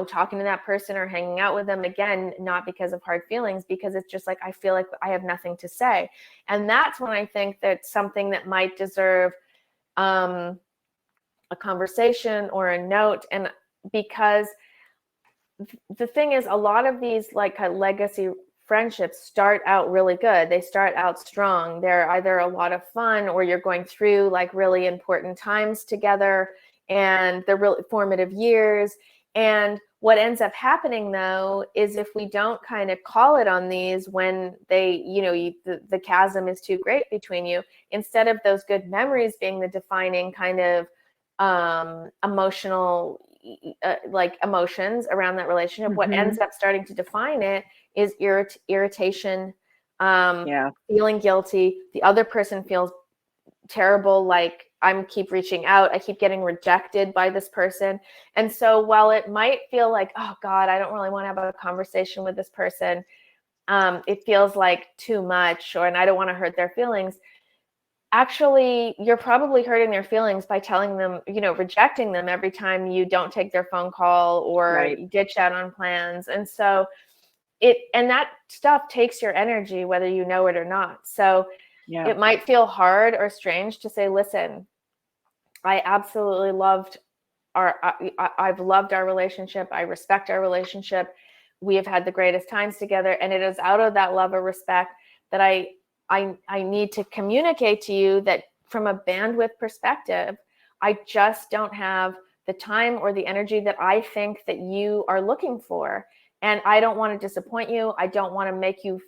talking to that person or hanging out with them again, not because of hard feelings, because it's just like, I feel like I have nothing to say. And that's when I think that something that might deserve a conversation or a note. And because the thing is, a lot of these like legacy friendships start out really good. They start out strong. They're either a lot of fun, or you're going through like really important times together, and they're really formative years. And what ends up happening, though, is if we don't kind of call it on these when they, the chasm is too great between you, instead of those good memories being the defining kind of emotional, like emotions around that relationship, what ends up starting to define it is irritation, feeling guilty. The other person feels terrible, like, I keep reaching out, I keep getting rejected by this person. And so while it might feel like, oh God, I don't really want to have a conversation with this person, it feels like too much, and I don't want to hurt their feelings. Actually, you're probably hurting their feelings by telling them, rejecting them every time you don't take their phone call or you ditch out on plans. And so and that stuff takes your energy, whether you know it or not. So it might feel hard or strange to say, listen, I absolutely I've loved our relationship. I respect our relationship. We have had the greatest times together. And it is out of that love or respect that I need to communicate to you that from a bandwidth perspective, I just don't have the time or the energy that I think that you are looking for. And I don't want to disappoint you. I don't want you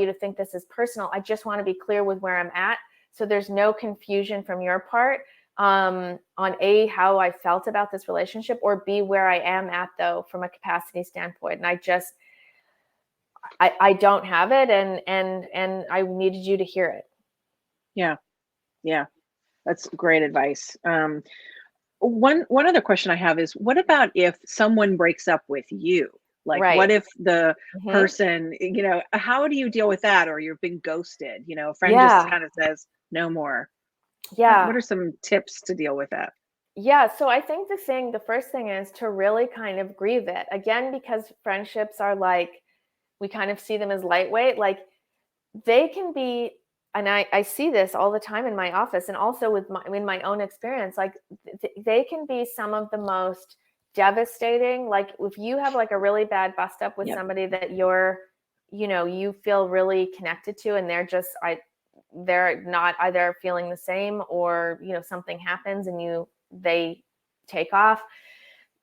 to think this is personal. I just want to be clear with where I'm at, so there's no confusion from your part on A, how I felt about this relationship, or B, where I am at, though, from a capacity standpoint. And I don't have it, and I needed you to hear it. Yeah. That's great advice. One other question I have is, what about if someone breaks up with you? Like, what if the person, how do you deal with that? Or you've been ghosted, a friend just kind of says no more. Yeah. What are some tips to deal with that? Yeah. So I think the first thing is to really kind of grieve it. Again, because friendships are like, we kind of see them as lightweight. Like, they can be, and I see this all the time in my office, and also in my own experience, like they can be some of the most devastating. Like, if you have like a really bad bust up with somebody that you feel really connected to, and they're not either feeling the same, or, something happens and they take off.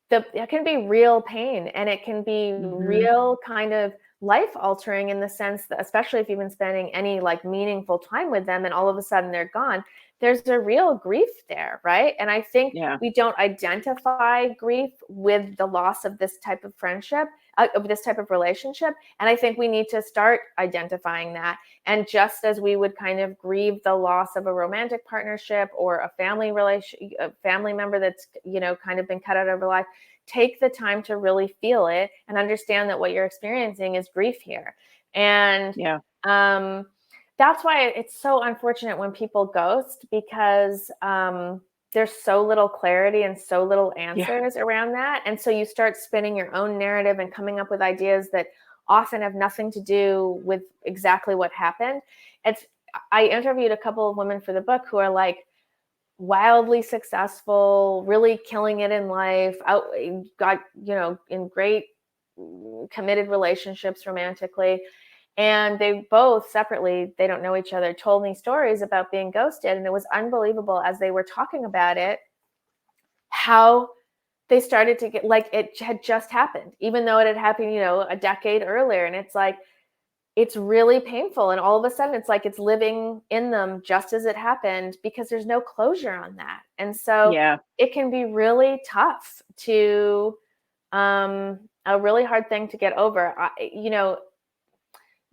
It can be real pain, and it can be real kind of life altering, in the sense that, especially if you've been spending any like meaningful time with them and all of a sudden they're gone, there's a real grief there, right? And I think we don't identify grief with the loss of this type of friendship of this type of relationship. And I think we need to start identifying that. And just as we would kind of grieve the loss of a romantic partnership or a family member that's, kind of been cut out of our life, take the time to really feel it and understand that what you're experiencing is grief here. And that's why it's so unfortunate when people ghost, because there's so little clarity and so little answers around that. And so you start spinning your own narrative and coming up with ideas that often have nothing to do with exactly what happened. I interviewed a couple of women for the book who are like wildly successful, really killing it in life, got, in great committed relationships romantically. And they both separately, they don't know each other, told me stories about being ghosted. And it was unbelievable as they were talking about it, how they started to get like it had just happened, even though it had happened, a decade earlier. And it's like, it's really painful. And all of a sudden it's like it's living in them just as it happened, because there's no closure on that. And so it can be really tough to, a really hard thing to get over.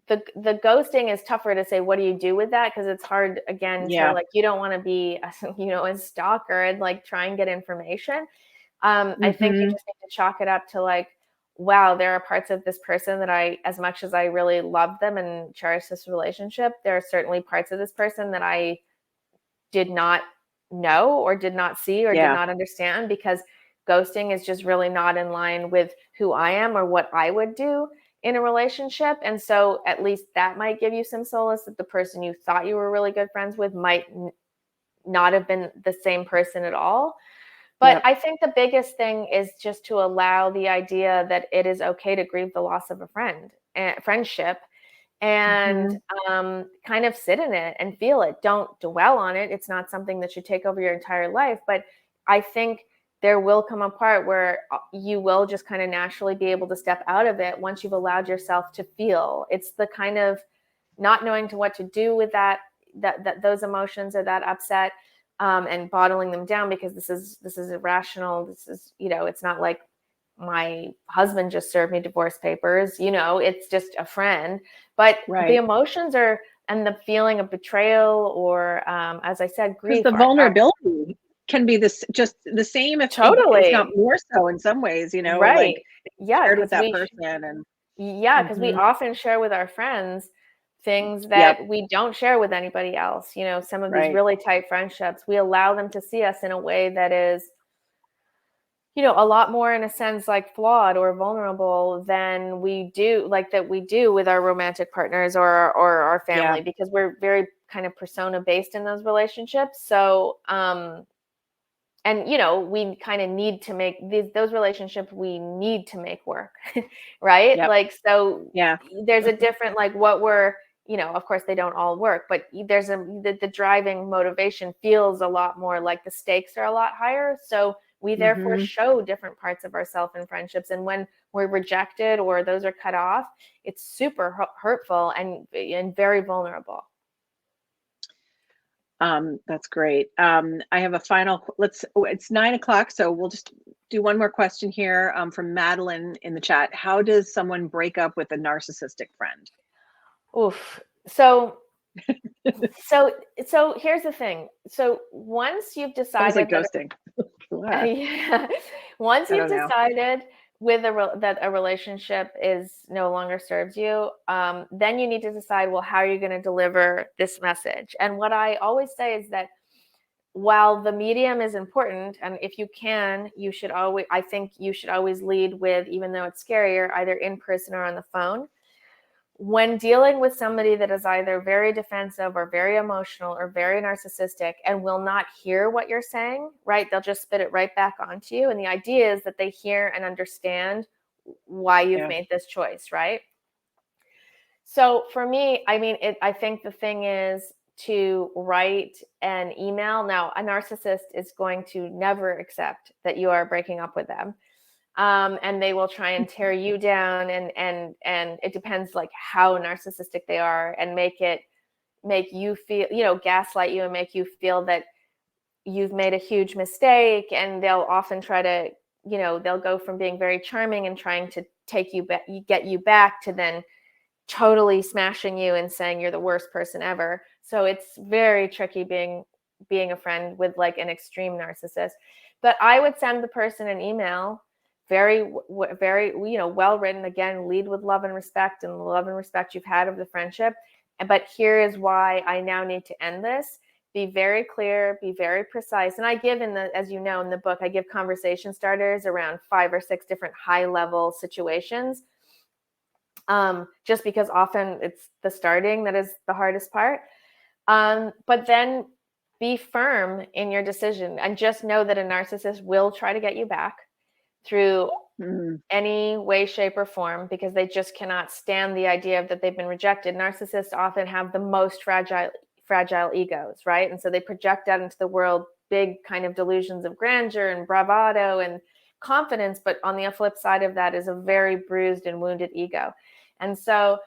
The ghosting is tougher to say, what do you do with that? Because it's hard, again, to like, you don't want to be, a stalker and like try and get information. I think you just need to chalk it up to like, wow, there are parts of this person that as much as I really love them and cherish this relationship, there are certainly parts of this person that I did not know or did not see or did not understand, because ghosting is just really not in line with who I am or what I would do in a relationship. And so at least that might give you some solace, that the person you thought you were really good friends with might not have been the same person at all. But I think the biggest thing is just to allow the idea that it is okay to grieve the loss of a friendship, and kind of sit in it and feel it. Don't dwell on it. It's not something that should take over your entire life. But I think there will come a part where you will just kind of naturally be able to step out of it once you've allowed yourself to feel. It's the kind of not knowing what to do with that those emotions or that upset, and bottling them down because this is irrational. This is, it's not like my husband just served me divorce papers, it's just a friend. But the emotions and the feeling of betrayal or, as I said, grief. The vulnerability can be just the same, if it's not more so in some ways, like shared with that person. And because we often share with our friends things that we don't share with anybody else. Some of these really tight friendships, we allow them to see us in a way that is, a lot more, in a sense, like flawed or vulnerable than we do with our romantic partners or our family, because we're very kind of persona based in those relationships. So, and, we kind of need to make those relationships, we need to make work, right? Like, so there's a different, like what we're, of course they don't all work, but there's the driving motivation feels a lot more like the stakes are a lot higher. So we therefore show different parts of ourselves in friendships. And when we're rejected or those are cut off, it's super hurtful and very vulnerable. That's great. I have a final, it's 9:00. So we'll just do one more question here, from Madeline in the chat. How does someone break up with a narcissistic friend? Oof. So here's the thing. So once you've decided ghosting. Once you've decided that a relationship no longer serves you, then you need to decide, well, how are you going to deliver this message? And what I always say is that while the medium is important, and if you can, I think you should always lead with, even though it's scarier, either in person or on the phone. When dealing with somebody that is either very defensive or very emotional or very narcissistic and will not hear what you're saying, right? They'll just spit it right back onto you. And the idea is that they hear and understand why you've made this choice, right? So for me, I think the thing is to write an email. Now, a narcissist is going to never accept that you are breaking up with them. And they will try and tear you down, and it depends like how narcissistic they are, and make you feel, gaslight you and make you feel that you've made a huge mistake. And they'll often try to they'll go from being very charming and trying to get you back to then totally smashing you and saying you're the worst person ever. So it's very tricky being a friend with like an extreme narcissist. But I would send the person an email, very, very, well written. Again, lead with love and respect, and the love and respect you've had of the friendship. But here is why I now need to end this. Be very clear, be very precise. And I give as you know, in the book, I give conversation starters around 5 or 6 different high level situations. Just because often it's the starting that is the hardest part. But then be firm in your decision, and just know that a narcissist will try to get you back through any way, shape, or form, because they just cannot stand the idea that they've been rejected. Narcissists often have the most fragile egos, right? And so they project out into the world big kind of delusions of grandeur and bravado and confidence, but on the flip side of that is a very bruised and wounded ego. And so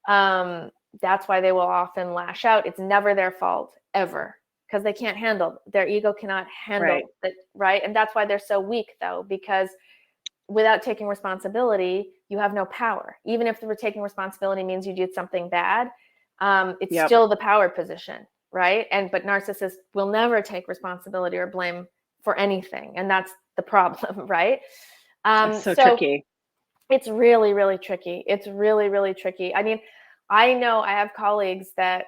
that's why they will often lash out. It's never their fault, ever, because they can't handle, their ego cannot handle it, right? And that's why they're so weak, though, because without taking responsibility, you have no power. Even if taking responsibility means you did something bad, it's still the power position, right? But narcissists will never take responsibility or blame for anything, and that's the problem, right? It's so tricky. It's really, really tricky. It's really, really tricky. I mean, I know I have colleagues that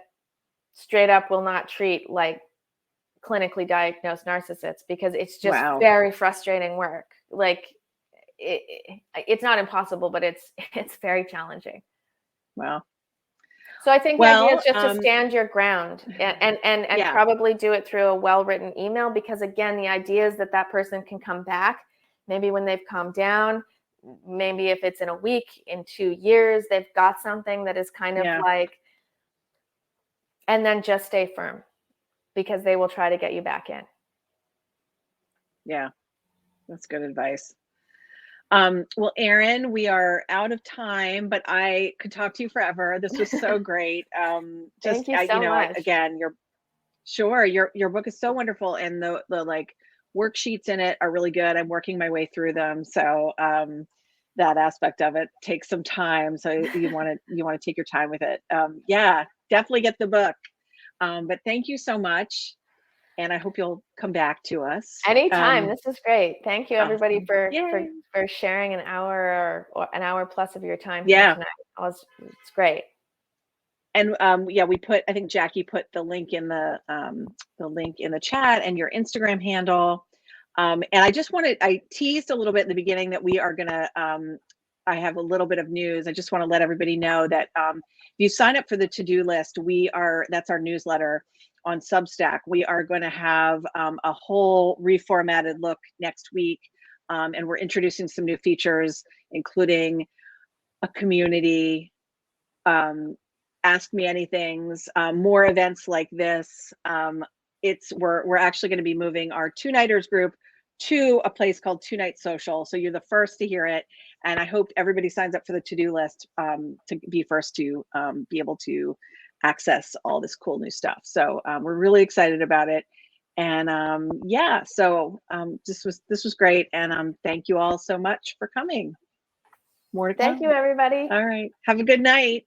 straight up will not treat like clinically diagnosed narcissists, because it's just very frustrating work. Like it's not impossible, but it's very challenging. Wow. So I think the idea is just to stand your ground and probably do it through a well-written email, because again, the idea is that person can come back, maybe when they've calmed down, maybe if it's in a week, in 2 years, they've got something that is kind of like, and then just stay firm, because they will try to get you back in. Yeah, that's good advice. Well, Erin, we are out of time, but I could talk to you forever. This was so great. Thank you so much. Again, your book is so wonderful, and the like worksheets in it are really good. I'm working my way through them, so that aspect of it takes some time. So you want to take your time with it. Definitely get the book. But thank you so much. And I hope you'll come back to us. Anytime. This is great. Thank you, everybody, for sharing an hour or an hour plus of your time here tonight. It's great. And I think Jackie put the link in the chat, and your Instagram handle. And I teased a little bit in the beginning that we are gonna. I have a little bit of news. I just want to let everybody know that if you sign up for the to-do list, that's our newsletter on Substack. We are going to have a whole reformatted look next week, and we're introducing some new features, including a community, ask me anythings, more events like this. We're actually going to be moving our TueNighters group to a place called TueNight Social. So you're the first to hear it. And I hope everybody signs up for the to-do list to be first to be able to access all this cool new stuff. So we're really excited about it. And this was great. And thank you all so much for coming. More to come. Thank you, everybody. All right. Have a good night.